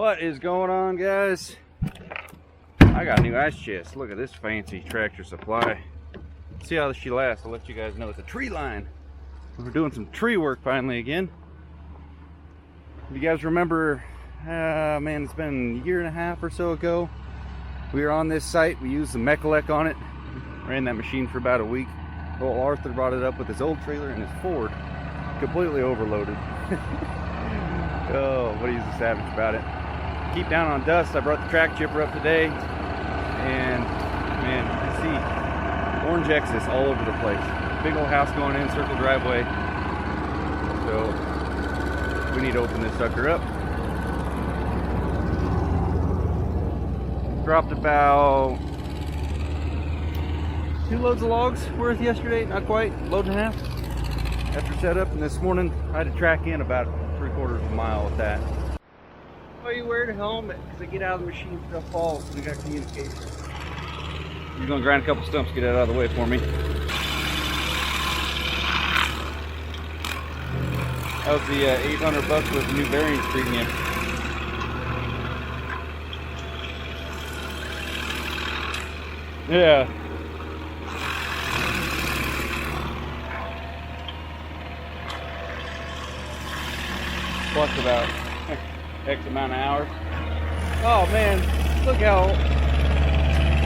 What is going on, guys? I got a new ice chest. Look at this fancy Tractor Supply. See how she lasts. I'll let you guys know. It's a tree line. We're doing some tree work finally again. If you guys remember, man, it's been a year and a half or so ago. We were on this site. We used the Mechalek on it. Ran that machine for about a week. Well, Arthur brought it up with his old trailer and his Ford. Completely overloaded. Oh, but he's a savage about it. Keep down on dust. I brought the track chipper up today, and man, I see orange X's all over the place. Big old house going in, circle driveway. So we need to open this sucker up. Dropped about 2 loads of logs worth yesterday, not quite, load and a half after setup, and this morning I had to track in about 3/4 of a mile with that. Why you wear a helmet? Because I get out of the machine, stuff falls, so we got communication. You're gonna grind a couple stumps, get that out of the way for me. That was the $800 with the new bearings premium. Yeah. Plus about X amount of hours. Oh man, look how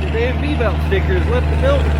the damn V-belt stickers left the building.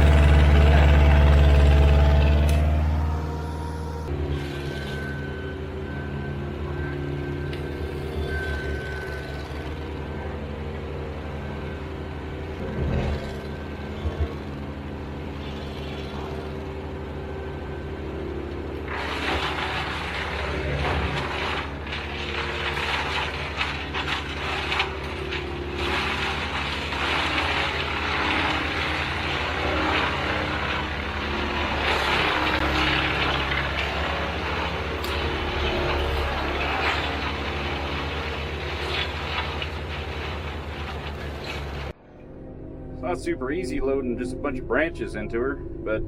Not super easy loading just a bunch of branches into her, but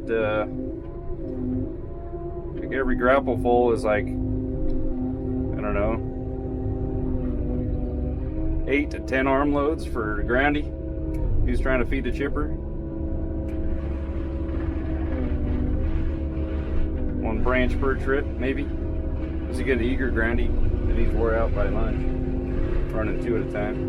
like every grapple full is like, I don't know, 8 to 10 arm loads for Groundy. He's trying to feed the chipper. 1 branch per trip, maybe. As you get an eager Groundy, and he's wore out by lunch, running 2 at a time.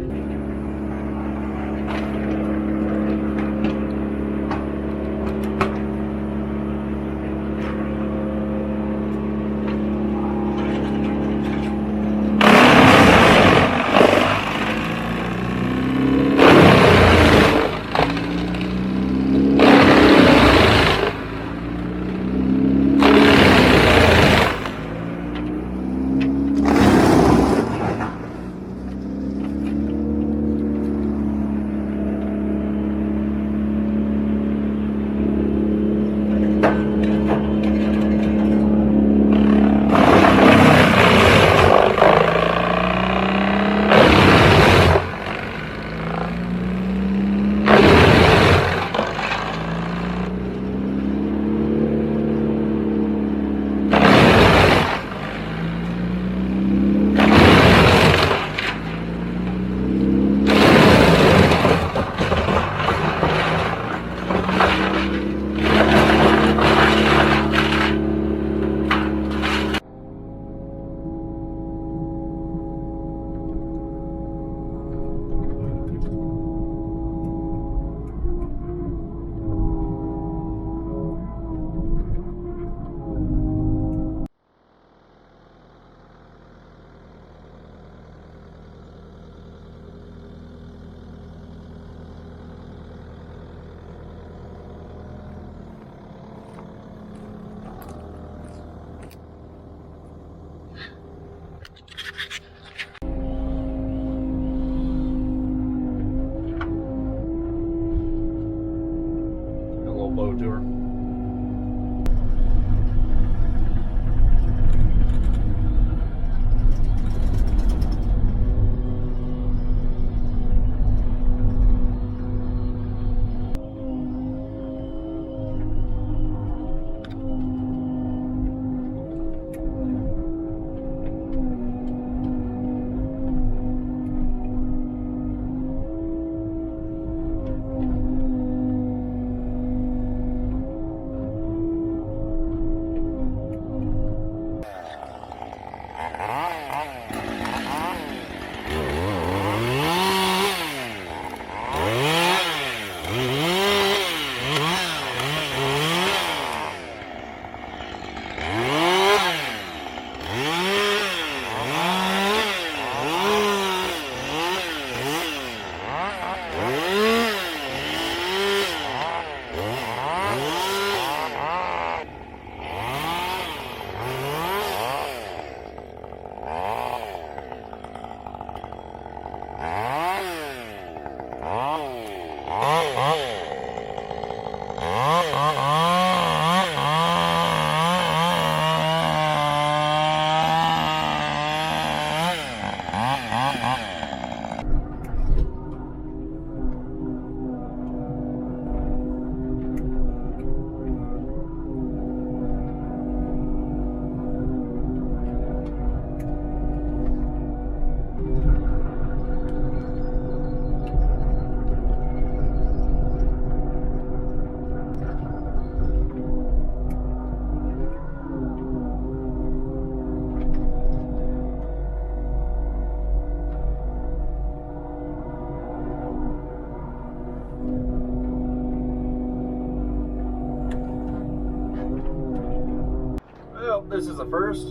Well, this is the first.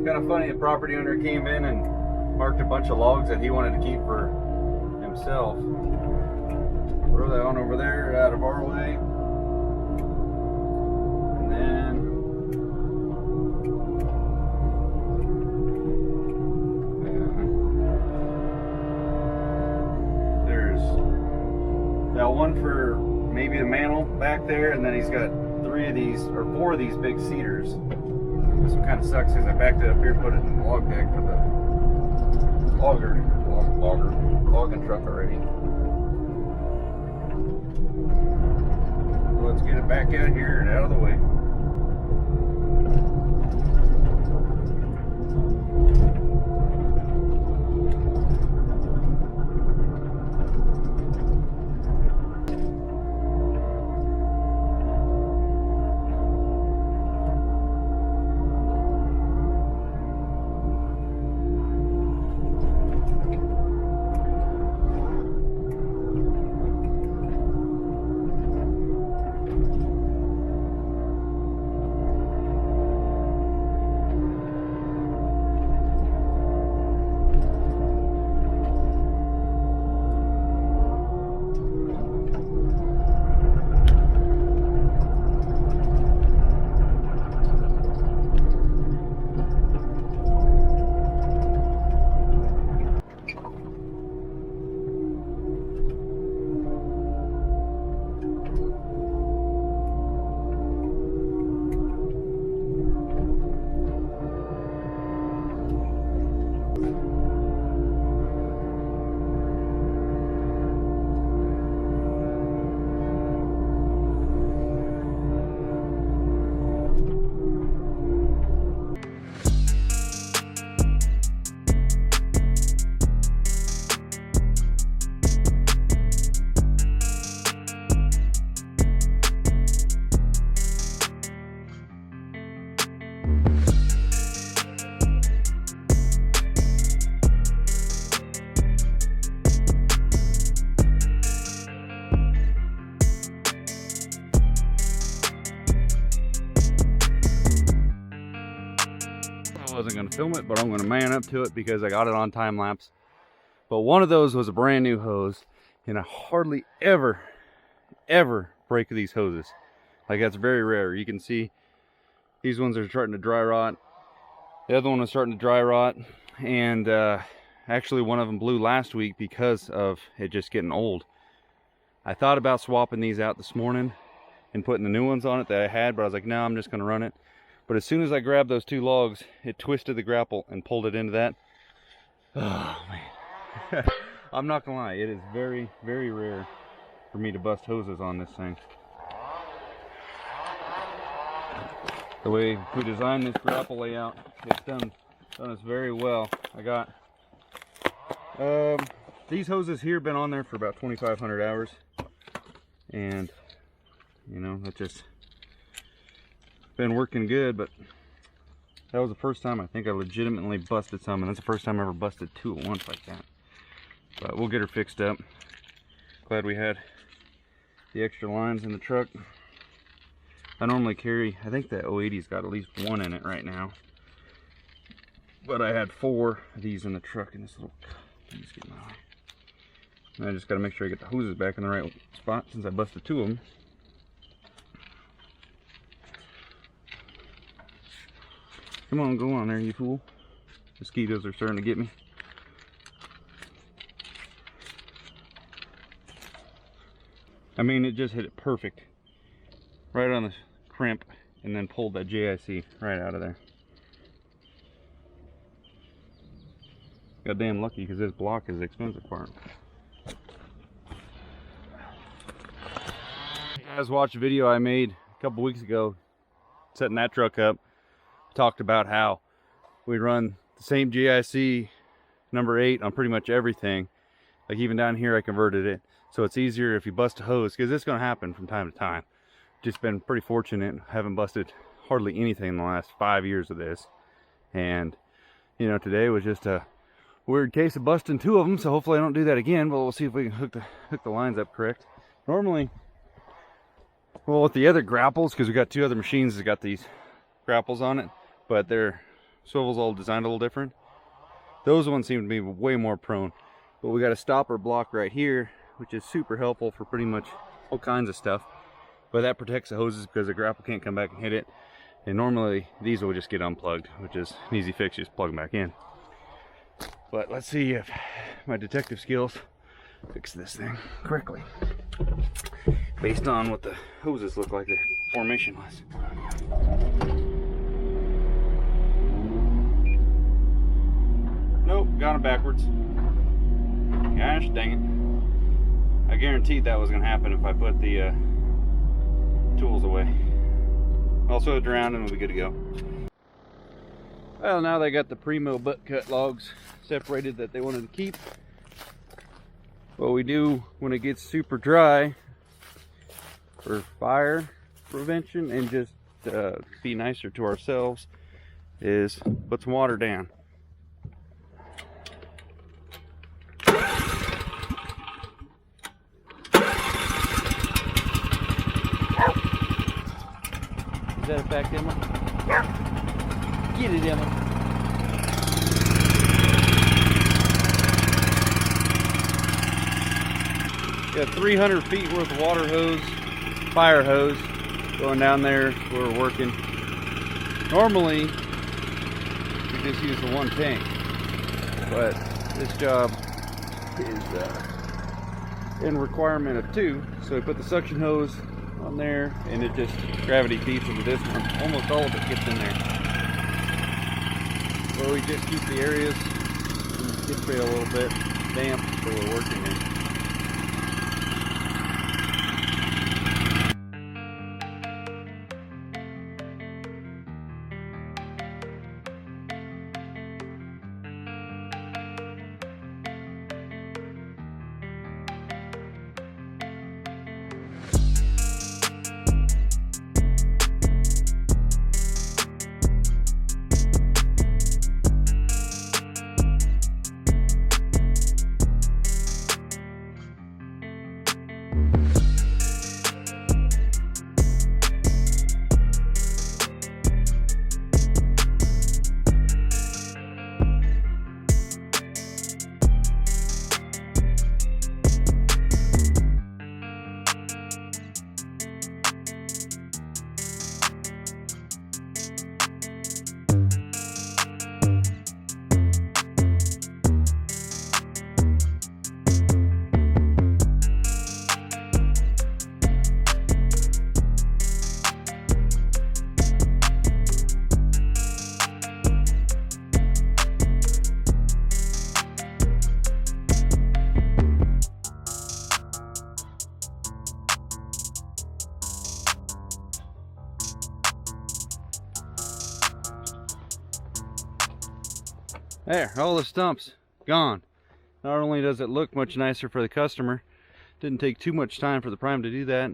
Kind of funny, the property owner came in and marked a bunch of logs that he wanted to keep for himself. Throw that on over there out of our way. And then there's that one for maybe the mantle back there, and then he's got 3 of these or 4 of these big cedars. This one kind of sucks because I backed it up here and put it in the log deck for the logging truck already. So let's get it back out here and out of the way. I wasn't going to film it, but I'm going to man up to it because I got it on time lapse. But one of those was a brand new hose, and I hardly ever break these hoses. Like, that's very rare. You can see these ones are starting to dry rot. The other one was starting to dry rot, and actually one of them blew last week because of it just getting old. I thought about swapping these out this morning and putting the new ones on it that I had, but I was like, no, I'm just going to run it. But as soon as I grabbed those 2 logs, it twisted the grapple and pulled it into that. Oh, man. I'm not going to lie, it is very, very rare for me to bust hoses on this thing. The way we designed this grapple layout, it's done us very well. I got these hoses here been on there for about 2,500 hours, and you know, it just been working good. But that was the first time I think I legitimately busted some, and that's the first time I ever busted 2 at once like that. But we'll get her fixed up. Glad we had the extra lines in the truck. I normally carry, I think the 080's got at least 1 in it right now, but I had 4 of these in the truck in this little, just get my eye. And I just got to make sure I get the hoses back in the right spot since I busted 2 of them. Come on, go on there, you fool. Mosquitoes are starting to get me. I mean, it just hit it perfect. Right on the crimp, and then pulled that JIC right out of there. Got damn lucky because this block is the expensive part. You guys watched a video I made a couple weeks ago setting that truck up. Talked about how we run the same JIC number 8 on pretty much everything. Like even down here I converted it, so it's easier if you bust a hose, because it's going to happen from time to time. Just been pretty fortunate, haven't busted hardly anything in the last 5 years of this, and you know, today was just a weird case of busting 2 of them, so hopefully I don't do that again. But we'll see if we can hook the lines up correct. Normally Well, with the other grapples, because we got two other machines that got these grapples on it, but their swivel's all designed a little different. Those ones seem to be way more prone. But we got a stopper block right here, which is super helpful for pretty much all kinds of stuff. But that protects the hoses because the grapple can't come back and hit it. And normally these will just get unplugged, which is an easy fix, just plug them back in. But let's see if my detective skills fix this thing correctly, based on what the hoses look like the formation was. Nope, got them backwards. Gosh dang it. I guaranteed that was going to happen if I put the tools away. Also drowned and we'll be good to go. Well, now they got the primo butt cut logs separated that they wanted to keep. What we do when it gets super dry for fire prevention and just be nicer to ourselves is put some water down. Is that a fact, Emma? Get it, Emma. Got 300 feet worth of water hose, fire hose, going down there where we're working. Normally, we just use the one tank, but this job is in requirement of 2. So we put the suction hose on there, and it just gravity feeds into this one. Almost all of it gets in there. But we just keep the areas in the skid trail a little bit damp so we're working there. There, all the stumps gone. Not only does it look much nicer for the customer, didn't take too much time for the prime to do that,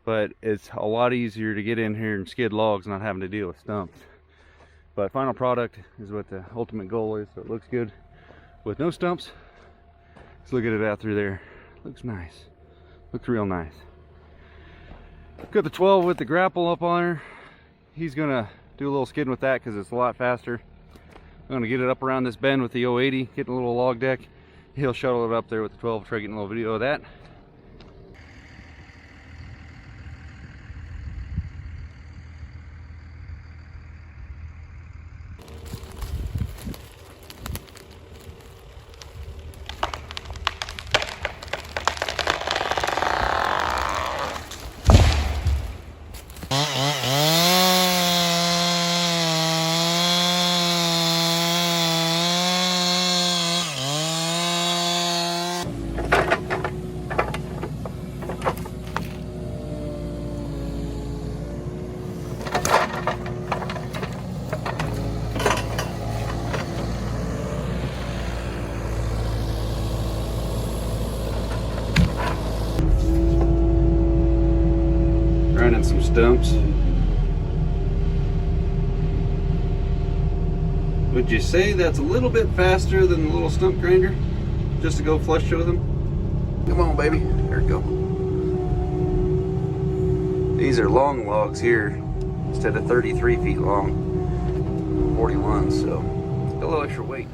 but it's a lot easier to get in here and skid logs not having to deal with stumps. But final product is what the ultimate goal is, so it looks good with no stumps. Let's look at it out through there. Looks nice. Looks real nice. Got the 12 with the grapple up on her. He's gonna do a little skidding with that because it's a lot faster. I'm gonna get it up around this bend with the 080, getting a little log deck. He'll shuttle it up there with the 12, try getting a little video of that. Grinding some stumps. Would you say that's a little bit faster than the little stump grinder? Just to go flush with them? Come on, baby. There we go. These are long logs here instead of 33 feet long, 41, so a little extra weight.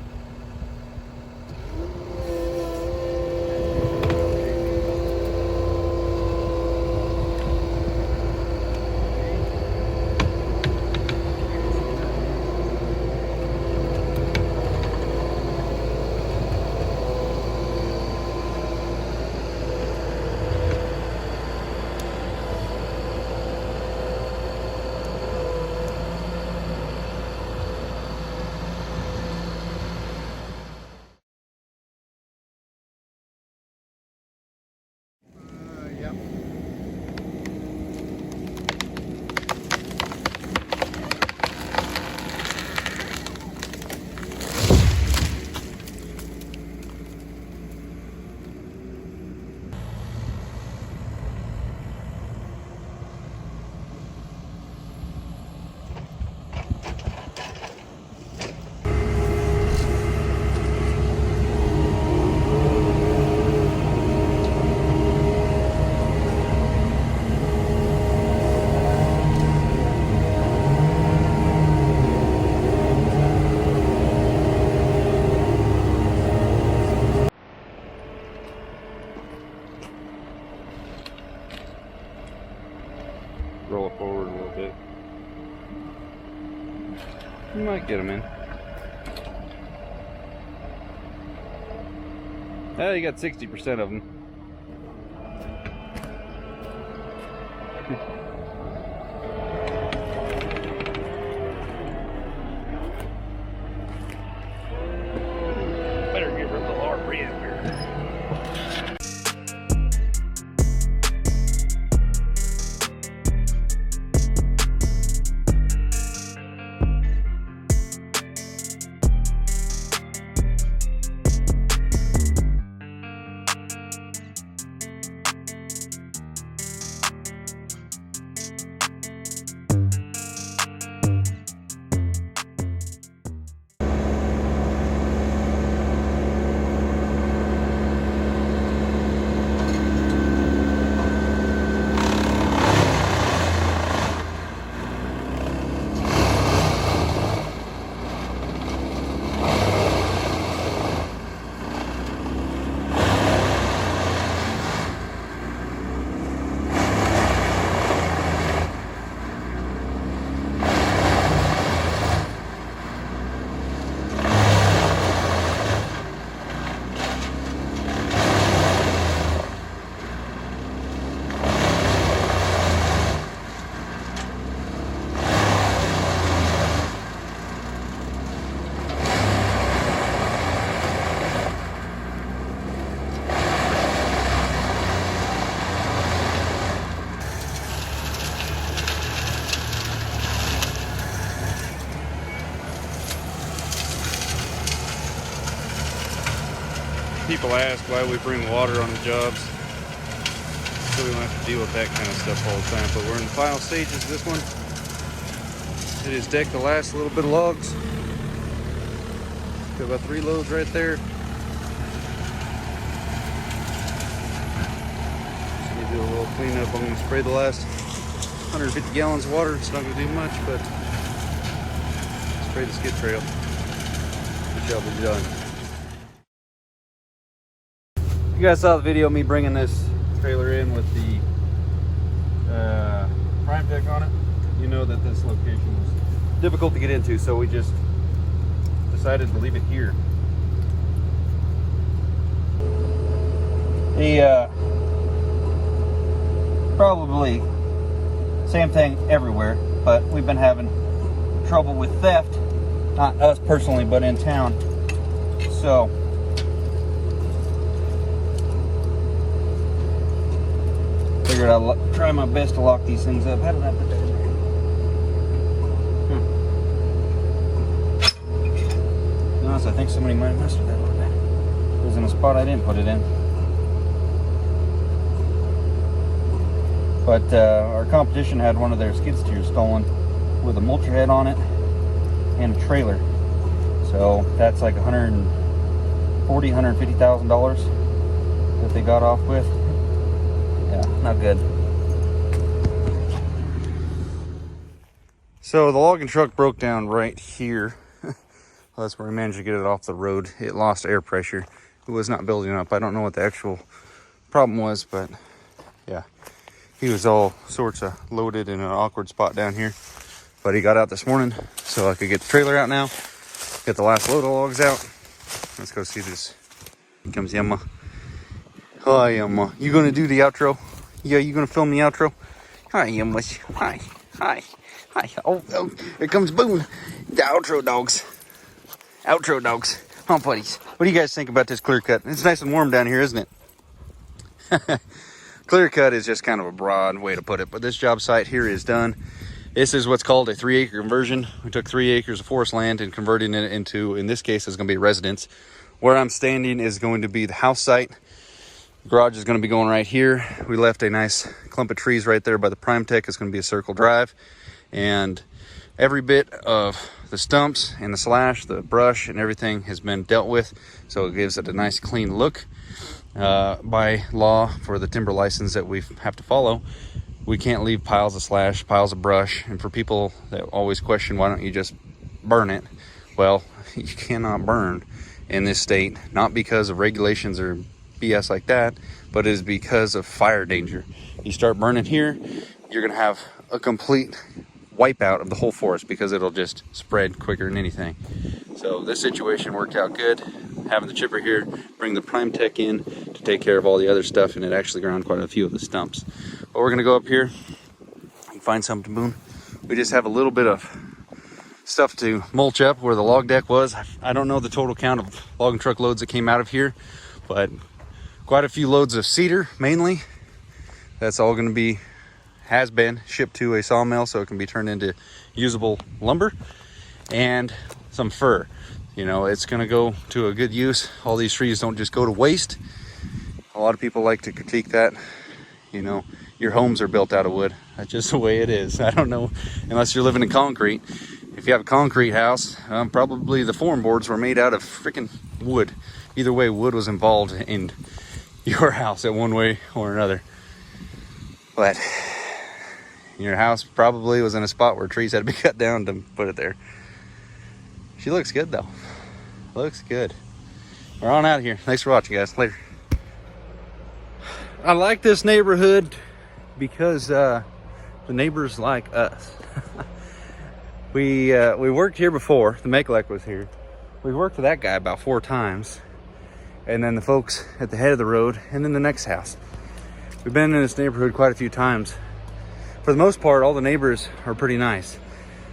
Roll it forward a little bit. You might get them in. Oh, you got 60% of them. Better get rid of the large end here. People ask why we bring water on the jobs, so we don't have to deal with that kind of stuff all the time. But we're in the final stages of this one. It is decked the last little bit of logs. Got about 3 loads right there. Just need to do a little cleanup. I'm going to spray the last 150 gallons of water. It's not going to do much, but spray the skid trail. The job will be done. You guys saw the video of me bringing this trailer in with the prime deck on it. You know that this location was difficult to get into, so we just decided to leave it here. The probably same thing everywhere, but we've been having trouble with theft, not us personally, but in town. So figured I'll try my best to lock these things up. How did I put that in there? Honestly, I think somebody might have messed with that a little bit. It was in a spot I didn't put it in. But our competition had one of their skid steers stolen with a mulcher head on it and a trailer. So that's like $140,000, $150,000 that they got off with. Yeah, not good. So the logging truck broke down right here. Well, that's where we managed to get it off the road. It lost air pressure. It was not building up. I don't know what the actual problem was, but yeah, he was all sorts of loaded in an awkward spot down here. But he got out this morning, so I could get the trailer out now, get the last load of logs out. Let's go see this. Here comes Emma. Hi, Emma. You gonna do the outro? Yeah, you gonna film the outro? Hi, Emma. Hi. Hi. Hi. Oh, here comes Boone. The outro dogs. Outro dogs. Huh, buddies? What do you guys think about this clear cut? It's nice and warm down here, isn't it? Clear cut is just kind of a broad way to put it, but this job site here is done. This is what's called a 3-acre conversion. We took 3 acres of forest land and converting it into, in this case, it's going to be a residence. Where I'm standing is going to be the house site. The garage is going to be going right here. We left a nice clump of trees right there by the Prime Tech. It's going to be a circle drive. And every bit of the stumps and the slash, the brush and everything has been dealt with. So it gives it a nice clean look. By law, for the timber license that we have to follow, we can't leave piles of slash, piles of brush. And for people that always question, why don't you just burn it? Well, you cannot burn in this state, not because of regulations or BS like that, but it is because of fire danger. You start burning here, you're gonna have a complete wipeout of the whole forest because it'll just spread quicker than anything. So this situation worked out good. Having the chipper here, bring the Prime Tech in to take care of all the other stuff, and it actually ground quite a few of the stumps. But we're gonna go up here and find something, Boone. We just have a little bit of stuff to mulch up where the log deck was. I don't know the total count of logging truck loads that came out of here, but quite a few loads of cedar mainly. That's all gonna be, has been shipped to a sawmill so it can be turned into usable lumber, and some fir. You know, it's gonna go to a good use. All these trees don't just go to waste. A lot of people like to critique that. You know, your homes are built out of wood. That's just the way it is. I don't know, unless you're living in concrete. If you have a concrete house, probably the form boards were made out of freaking wood. Either way, wood was involved in your house in one way or another. But your house probably was in a spot where trees had to be cut down to put it there. She looks good though. Looks good. We're on out of here. Thanks for watching, guys. Later. I like this neighborhood because the neighbors like us. We worked here before. The Mekalek was here. We worked with that guy about 4 times. And then the folks at the head of the road, and then the next house. We've been in this neighborhood quite a few times. For the most part, all the neighbors are pretty nice.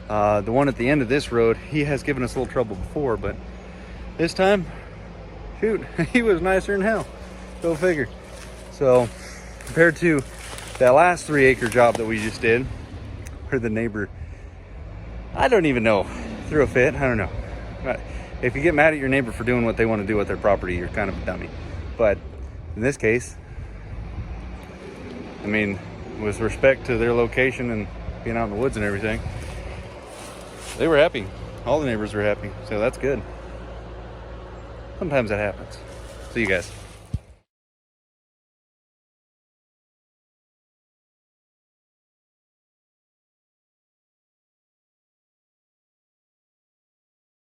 The one at the end of this road, he has given us a little trouble before, but this time, shoot, he was nicer than hell. Go figure. So, compared to that last 3-acre job that we just did, where the neighbor, I don't even know, threw a fit, I don't know. But if you get mad at your neighbor for doing what they want to do with their property, you're kind of a dummy. But in this case, I mean, with respect to their location and being out in the woods and everything, they were happy. All the neighbors were happy, so that's good. Sometimes that happens. See you guys.